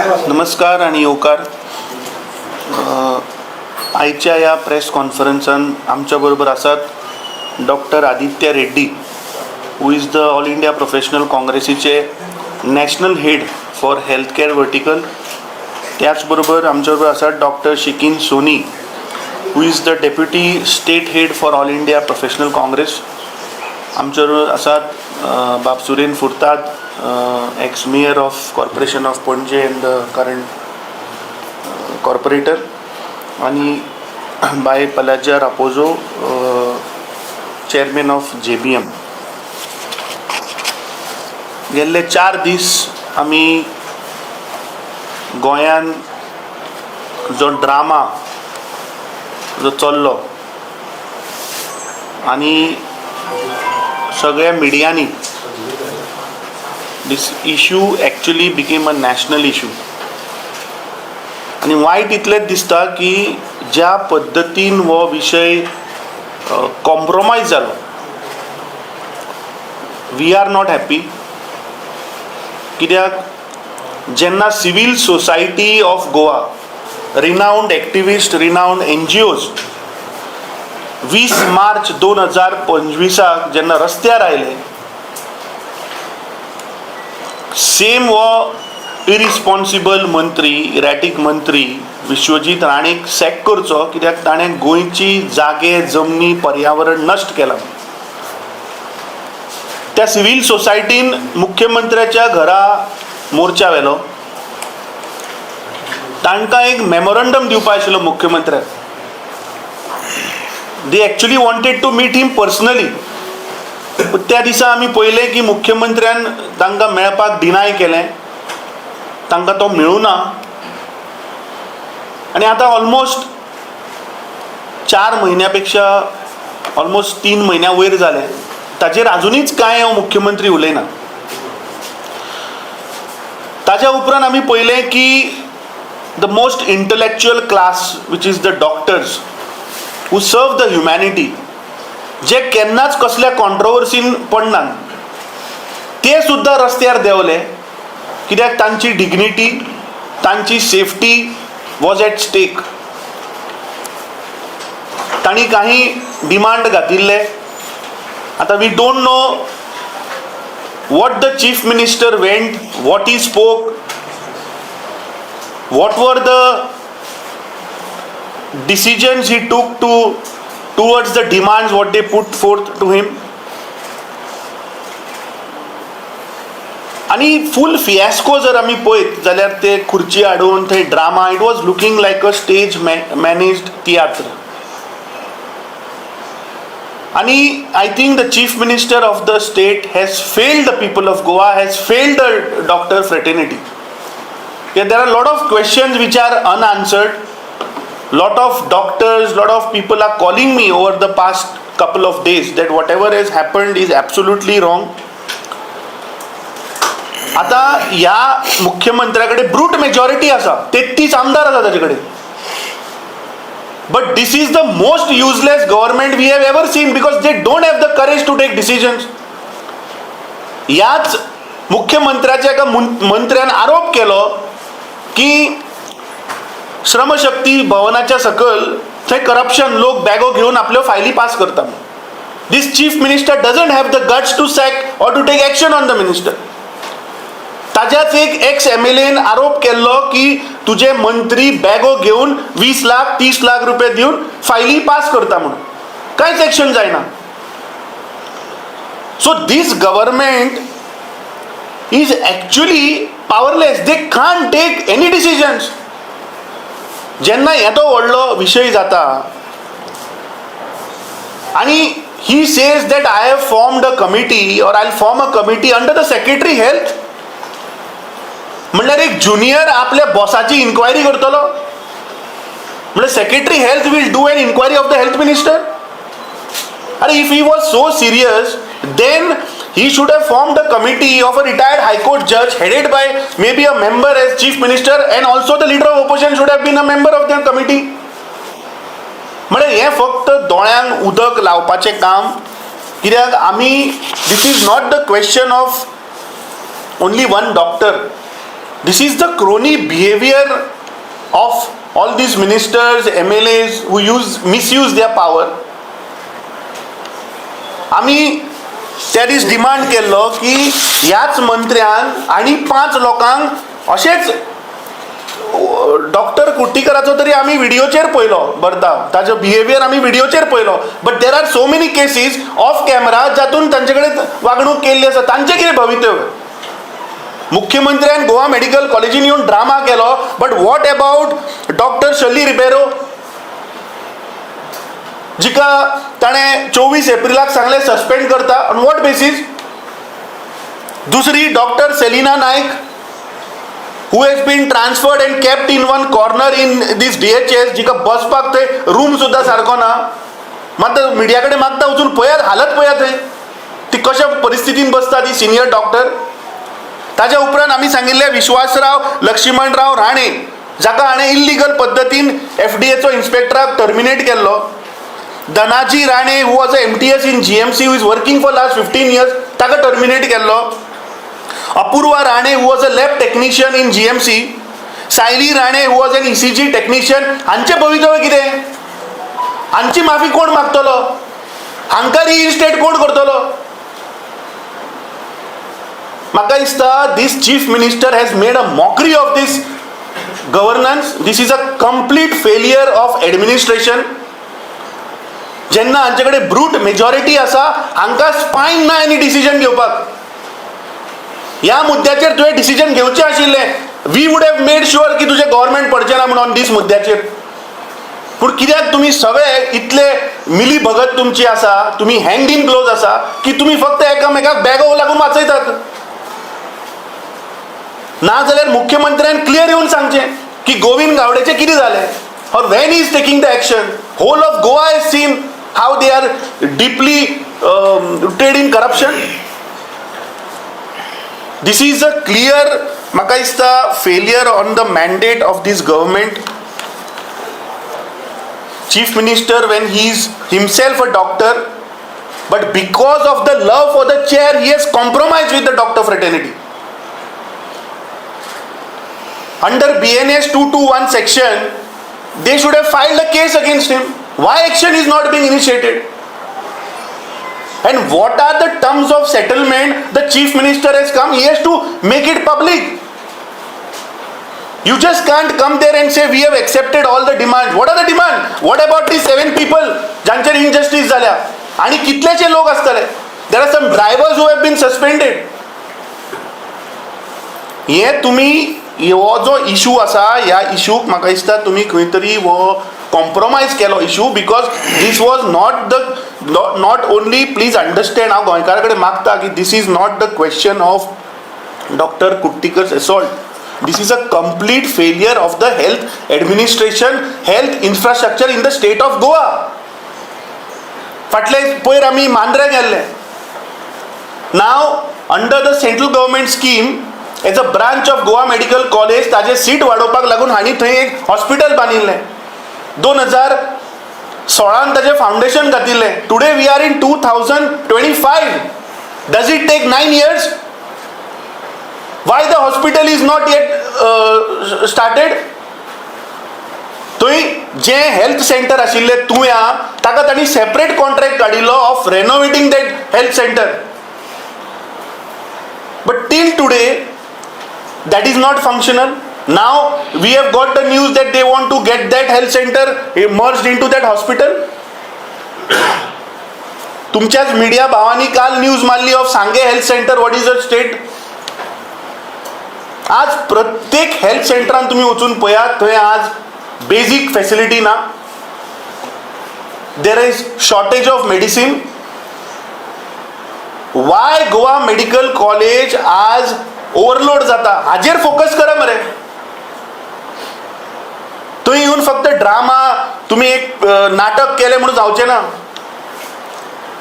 नमस्कार आणि येवकार. आयच्या ह्या प्रेस कॉन्फरन्सान आमच्या बरोबर आसात doctor Aditya Reddy, who is the all India professional काँग्रेसीचे national head for health care vertical. त्याचबरोबर आमच्या बरोबर आसात doctor Shikin Soni, who is the deputy state head for all India professional congress. आमच्या बरोबर आसात Bab Suren Furtado, ex mayor of corporation of Panaji and the current corporator, आणि Bai Palaja Raposo, chairman of JBM. गेल्ले 4 दीस आमी गोंयान जो ड्रामा जो चल्लो आनी सगळ्या मिडियांनी this issue actually became a national issue. आणि वायट इतलेंच दिसता की ज्या पद्दतीन हो विशय कॉम्प्रोमायज जालो, वी आर नॉट हॅपी. कित्याक जेन्ना civil society of Goa, renowned activist, renowned NGOs 20 March 2025 जेन्ना रस्त्यार आयले, सेम वो इरिस्पॉन्सिबल मंत्री, इरॅटिक मंत्री विश्वजीत राणेक सॅक करचो, कित्याक ताणें गोंयची जागे, जमनी, पर्यावरण नश्ट केला. त्या सिवील सोसायटीन मुख्यमंत्र्याच्या घरा मोर्चा व्हेलो. तांकां एक मेमोरंडम दिवपा आशिल्लो मुख्यमंत्र्याक. They actually wanted to meet him personally. त्या दिसा आमी पळयलें की मुख्यमंत्र्यान तांकां मेळपाक डिनाय केलें, तांकां तो मेळूना. आनी आतां ऑलमोस्ट 4 म्हयन्या पेक्षा ऑलमोस्ट 3 म्हयन्या वयर जाले, ताचेर आजुनीच कांय मुख्यमंत्री उलयना. ताच्या उपरांत आमी पळयलें की the most intellectual class, which is the doctors who serve the humanity, जे केन्नाच कसल्या कॉन्ट्रोवर्सीन पडनात, ते सुद्दां रस्त्यार देंवले, कित्याक तांची डिग्निटी, तांची सेफ्टी वॉज एट स्टेक. तांणी काही डिमांड घातिल्ले. आतां we don't know what the chief minister went, what he spoke, what were the decisions he took towards the demands what they put forth to him. आणि फूल fiasco जर आमी पळयत जाल्यार ते खुर्ची हाडून थंय drama, it was looking like a stage managed tiatr. आणि I think the chief minister of the state has failed the people of Goa, has failed the doctor fraternity. There are lot of questions which are unanswered. Lot of doctors, lot of people are calling me over the past couple of days that whatever has happened is absolutely wrong. आता या मुख्यमंत्र्याकडे brute majority असा, 33 आमदार आसा ताचेकडे. But this is the most useless government we have ever seen, because they don't have the courage to take decisions. याच मुख्यमंत्र्याच्या एका मंत्र्यान आरोप केलो की श्रमशक्ती भवनाच्या सकल थंय करप्शन, लोक बॅगो घेऊन आपल्यो फायली पास करता. This chief minister doesn't have the guts to sack or to take action on the minister. ताज्याच एक एक्स MLAन आरोप केल्लो की तुझे मंत्री बॅगो घेऊन 20 लाख 30 लाख रुपये दिवन फायली पास करता म्हणून. कांयच एक्शन जायना. So this government is actually powerless. They can't take any decisions. जेन्ना येदो व्हडलो विशय जाता आणि he says that I have formed a committee or I form a committee under the secretary health, म्हणल्यार एक ज्युनियर आपल्या बॉसाची इन्क्वायरी करतलो. म्हणल्यार secretary health will do an inquiry of the health minister. अरे if he was so serious, then he should have formed a committee of a retired high court judge headed by maybe a member as chief minister, and also the leader of opposition should have been a member of that committee. म्हणजे हे फक्त दोळ्यांक उदक लावपाचें काम. कित्याक आमी, this is not the question of only one doctor. This is the crony behavior of all these ministers, MLAs who misuse their power. आम्ही त्या दीस डिमांड केल्लो की ह्याच मंत्र्यान आनी 5 लोकांक अशेंच डॉक्टर कुट्टीकराचो तरी आमी व्हिडिओचेर पळयलो बरता, ताजो बिहेवियर आमी व्हिडिओचेर पळयलो, but there are so many cases off camera जातून तांचे कडेन वागणूक केल्ली आसा. तांचें कितें भवितव्य? मुख्यमंत्र्यान गोवा मेडिकल कॉलेजीन येवन ड्रामा केलो, but what about doctor Shirley Ribeiro, जिका ताणें 24 एप्रिलाक सांगलें सस्पेंड करता, ऑन वॉट बेसीस? दुसरी doctor Selina Naik, who has been transferred and kept in one corner in this DHS, जिका बसपाक थंय रूम सुद्दां सारको ना. मात मिडिया कडेन मागता वचून पळयात हालत पळयात थंय ती कशा परिस्थितीन बसता ती सिनियर डॉक्टर. ताच्या उपरांत आमी सांगिल्ले विश्वासराव लक्ष्मणराव राणे, जाका हाणें इल्लिगल पद्दतीन FDAचो इन्स्पेक्टराक टर्मिनेट केल्लो. Dhanaji Rane, who was a MTS in GMC, who is working for last 15 years, ताका टर्मिनेट केल्लो. Apurva Rane, who was a lab technician in GMC. Sayali Rane, who was an ECG technician. हांचे भवितव्य कितें? हांची माफी कोण मागतलो? हांकां रिइन्स्टेट कोण करतलो? म्हाका दिसता this chief minister has made a mockery of this governance. This is a complete failure of administration. जेन्ना हांचे कडेन ब्रूट मेजॉरिटी आसा, हांकां स्पायन ना एनी डिसिजन घेवपाक. ह्या मुद्द्याचेर तुवें डिसिजन घेवचें आशिल्लें. We would have made sure की तुजें गव्हर्मेंट पडचें ना म्हणून ऑन दीस मुद्द्याचेर. पूण कित्याक तुमी सगळे इतले मिली भगत तुमची आसा, तुमी हँड इन ग्लोज आसा, की तुमी फक्त एकामेकाक बॅगो लागून वाचयतात? नाजाल्यार मुख्यमंत्र्यान क्लियर येवन सांगचें की गोविंद गावडेचें कितें जालें, और when is taking the action. Whole of Goa has seen how they are deeply rooted in corruption. This is a clear, म्हाका दिसता, failure on the mandate of this government. Chief Minister, when he is himself a doctor, but because of the love for the chair, he has compromised with the doctor fraternity. Under BNS 221 section, they should have filed a case against him. Why action is not being initiated? And what are the terms of settlement the chief minister has come? He has to make it public. You just can't come there and say we have accepted all the demands. What are the demands? What about these 7 people जांचेर injustice जाल्या? आणि कितलेशे लोक आसतले? There are some drivers who have been suspended. हे तुमी हो जो issue आसा, ह्या इशूक म्हाका दिसता तुमी खंय तरी हो कॉम्प्रोमायज केलो issue, because this was not only, please understand, हांव गोंयकारा कडेन मागता की this is not the question of doctor Kuttikar's assault. This is a complete failure of the health administration, health infrastructure in the state of Goa. फाटले पयर आमी मांद्रे गेल्ले. Now under the central government scheme, as a branch of Goa Medical College, ताजे seat वाडोवपाक लागून हांणी थंय एक हॉस्पिटल बांदिल्लें. 2016 ताजें फाउंडेशन घातिल्लें. Today we are in 2025. Does it take 9 years? Why the hospital is not yet started? थंय जे हेल्थ सेंटर आशिल्लें तुया, ताका तांणी सेपरेट कॉन्ट्रॅक्ट काडिल्लो of renovating that health centre. But till today that is not functional. Now we have got the news that they want to get that health center merged into that hospital. तुमच्याच media भावांनी काल news मारली of सांगे health centre. What is the state? आज प्रत्येक health सेंटरान तुम्ही वचून पळयात, थंय आज बेसिक फॅसिलिटी ना. There is shortage of medicine. Y Goa medical college आज ओव्हरलोड जाता, हाजेर फोकस करा मरे. थंय येवन फक्त ड्रामा, तुम्ही एक नाटक केले म्हणून जावचें ना.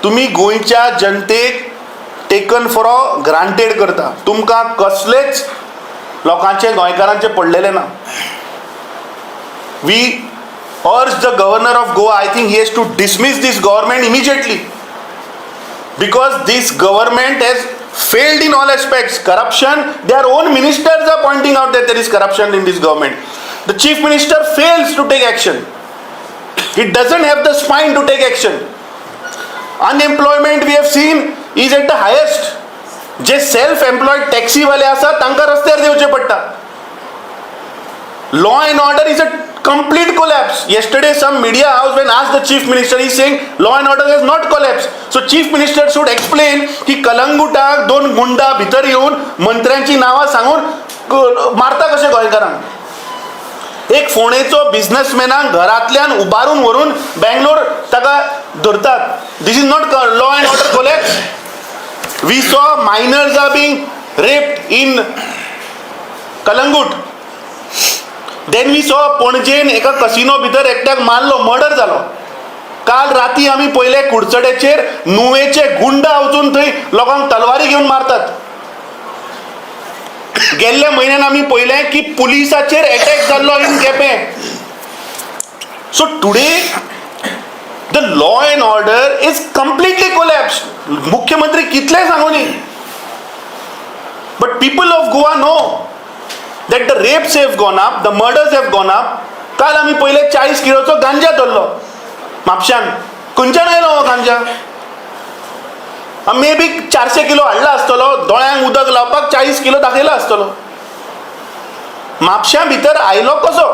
तुम्ही गोंयच्या जनतेक टेकन फॉर ग्रांटेड करता. तुमकां कसलेच लोकांचे, गोंयकारांचे पडलेले ना. We urge the governor of Goa, I think he has to dismiss this government immediately, because this government has failed in all aspects. Corruption, their own ministers are pointing out that there is corruption in this government. The chief minister fails to take action. He doesn't have the spine to take action. Unemployment we have seen is at the highest. जे self employed टॅक्सीवाले आसा तांकां रस्त्यार देवचे पडटा. Law and order is a complete collapse. Yesterday some media house when asked the chief minister, he is saying law and order has not collapsed. So chief minister should explain की कलंगुटाक दोन गुंडा भितर येवन मंत्र्यांची नांवां सांगून मारता कशे गोंयकारांक. एक फोंडेचो बिझनेसमॅनाक घरांतल्यान उबारून व्हरून बँगलोर ताका धरतात. This is not law and order collapse. We saw minors are being raped in Calangute. Then we saw पणजेन एका कसिनो भितर एकट्याक मारलो, मर्डर जालो. काल राती आमी पयले कुडचड्याचेर नुवेचे गुंडा वचून थंय लोकांक तलवारी घेवन मारतात. गेल्ल्या म्हयन्यान आमी पयलें की पुलिसाचेर अटॅक जाल्लो in Quepem. So today the law and order is completely collapse. मुख्यमंत्री कितले सांगूनी, but people of Goa know that the rapes have gone up, the murders have gone up. काल आमी पहिले 40 किलोचो गांजा धरलो म्हापशान. खंयच्यान आयलो हो गांजा? मे बी 400 किलो हाडला आसतलो. दोळ्यांक उदक लावपाक 40 किलो दाखयला आसतलो. म्हापशा भितर आयलो कसो?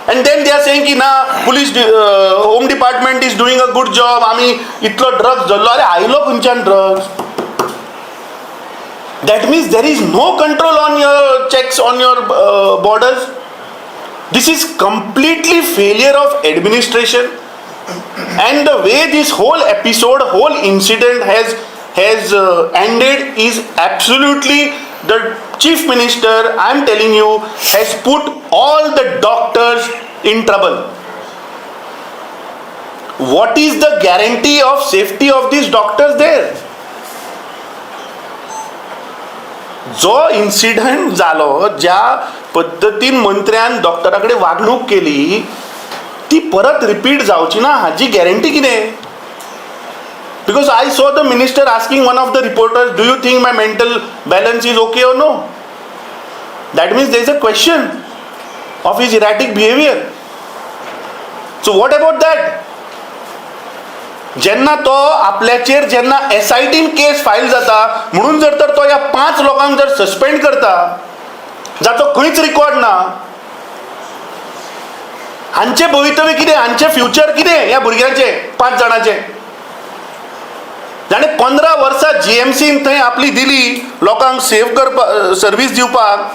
And then they are saying की ना police home department is doing a good job, आमी इतलो ड्रग्स धरलो. अरे आयलो खंयच्यान drugs? That means there is no control on your checks on your borders. This is completely failure of administration, and the way this whole episode, whole incident has ended is absolutely, the chief minister, I am telling you, has put all the doctors in trouble. What is the guarantee of safety of these doctors there? जो incident जालो, ज्या पद्दतीन मंत्र्यान डॉक्टरा कडेन वागणूक केली, ती परत रिपीट जावची ना हाची गॅरंटी कितें? Because I saw the minister asking one of the reporters, do you think my mental balance is okay or no? That means there is a question of his erratic behaviour. So what about that? जेन्ना तो आपल्याचेर जेन्ना एसआयटीन केस file जाता म्हणून जर तर तो ह्या 5 लोकांक जर सस्पेंड करता, जाचो खंयच रिकॉर्ड ना, हांचे भवितव्य कितें? हांचे फ्युचर कितें ह्या भुरग्यांचे 5 जाणांचे? जाणे 15 वर्सां जीएमसीन थंय आपली दिली लोकांक सेव करपाक, सर्वीस दिवपाक.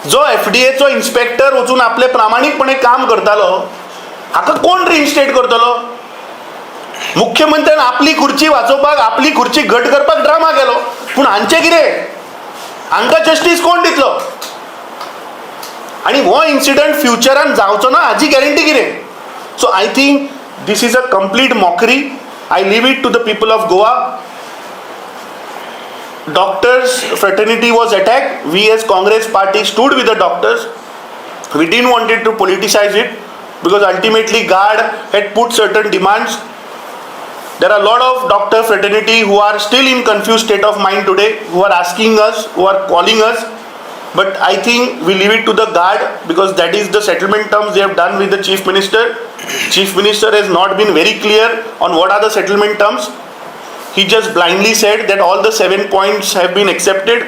जो एफडीएचो इन्स्पेक्टर वचून आपले प्रामाणीकपणे काम करतालो, हाका कोण रिइन्स्टेट करतलो? मुख्यमंत्र्यान आपली खुर्ची वाचोवपाक, आपली खुर्ची घट करपाक ड्रामा केलो, पूण हांचे कितें? हांकां जस्टीस कोण दितलो? आनी हो इन्सिडंट फ्युचरान जावचो ना हाची गॅरंटी कितें? So I think this is a complete mockery. I leave it to the people of Goa. Doctors fraternity was attacked. We as Congress party stood with the doctors. We didn't want it to politicize it because ultimately GARD had put certain demands. There are a lot of doctor fraternity who are still in confused state of mind today, who are asking us, who are calling us. But I think we leave it to the GARD because that is the settlement terms they have done with the Chief Minister. Chief Minister has not been very clear on what are the settlement terms. He just blindly said that all the 7 points have been accepted.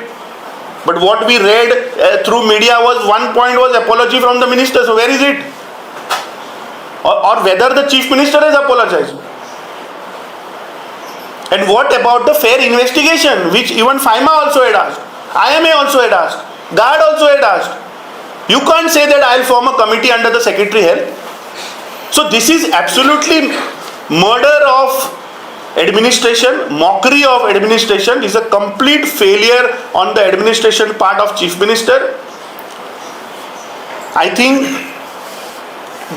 But what we read through media was 1 point was apology from the minister. So where is it? Or whether the Chief Minister has apologized. And what about the fair investigation, which even FIMA also had asked, IMA also had asked, GARD also had asked. You can't say that I'll form a committee under the Secretary Health. So this is absolutely murder of administration, mockery of administration. Is a complete failure on the administration part of Chief Minister. I think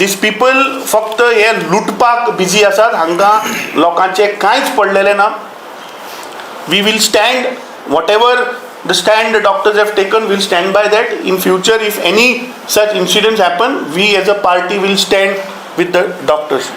these people फक्त हे लुटपाक busy आसात, हांकां लोकांचे कांयच पडलेले ना. We will stand, whatever the stand the doctors have taken, we'll stand by that. In future, if any such incidents happen, we as a party will stand with the doctors.